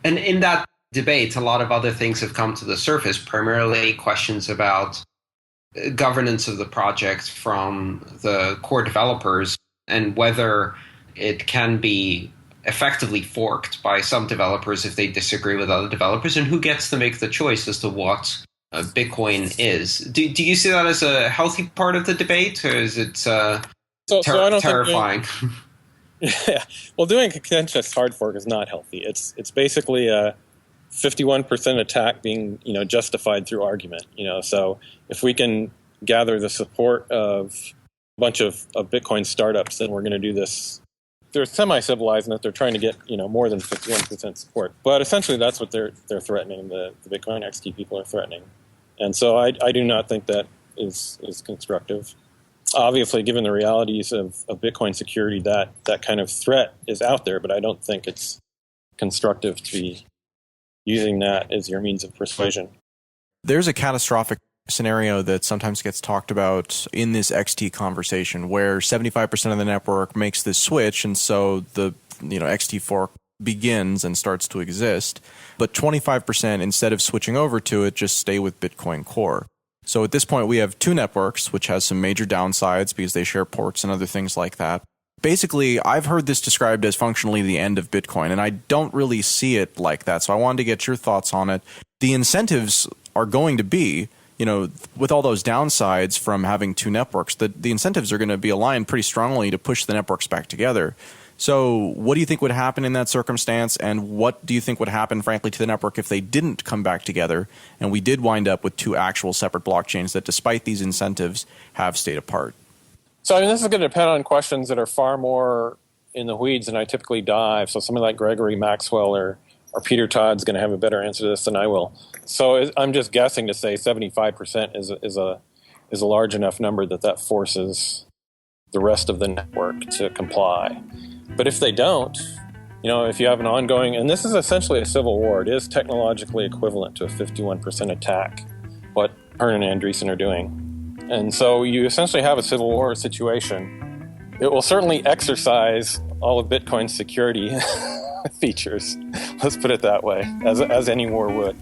And in that debate, a lot of other things have come to the surface, primarily questions about governance of the project from the core developers and whether it can be effectively forked by some developers if they disagree with other developers, and who gets to make the choice as to what Bitcoin is. Do you see that as a healthy part of the debate, or is it So I don't terrifying? Yeah, well, doing a contentious hard fork is not healthy. It's basically a 51% attack being justified through argument. So if we can gather the support of a bunch of Bitcoin startups, then we're going to do this. They're semi-civilized in that they're trying to get more than 51% support. But essentially, that's what they're threatening. The Bitcoin XT people are threatening, and so I do not think that is constructive. Obviously, given the realities of Bitcoin security, that kind of threat is out there, but I don't think it's constructive to be using that as your means of persuasion. There's a catastrophic scenario that sometimes gets talked about in this XT conversation where 75% of the network makes this switch, and so the XT fork begins and starts to exist, but 25%, instead of switching over to it, just stay with Bitcoin Core. So at this point, we have two networks, which has some major downsides because they share ports and other things like that. Basically, I've heard this described as functionally the end of Bitcoin, and I don't really see it like that. So I wanted to get your thoughts on it. The incentives are going to be, with all those downsides from having two networks, the incentives are going to be aligned pretty strongly to push the networks back together. So what do you think would happen in that circumstance, and what do you think would happen, frankly, to the network if they didn't come back together and we did wind up with two actual separate blockchains that, despite these incentives, have stayed apart? So, this is going to depend on questions that are far more in the weeds than I typically dive. So somebody like Gregory Maxwell or Peter Todd's going to have a better answer to this than I will. So I'm just guessing to say 75% is a large enough number that forces the rest of the network to comply. But if they don't, if you have an ongoing, and this is essentially a civil war, it is technologically equivalent to a 51% attack, what Hernan and Andreessen are doing. And so you essentially have a civil war situation. It will certainly exercise all of Bitcoin's security features, let's put it that way, as any war would.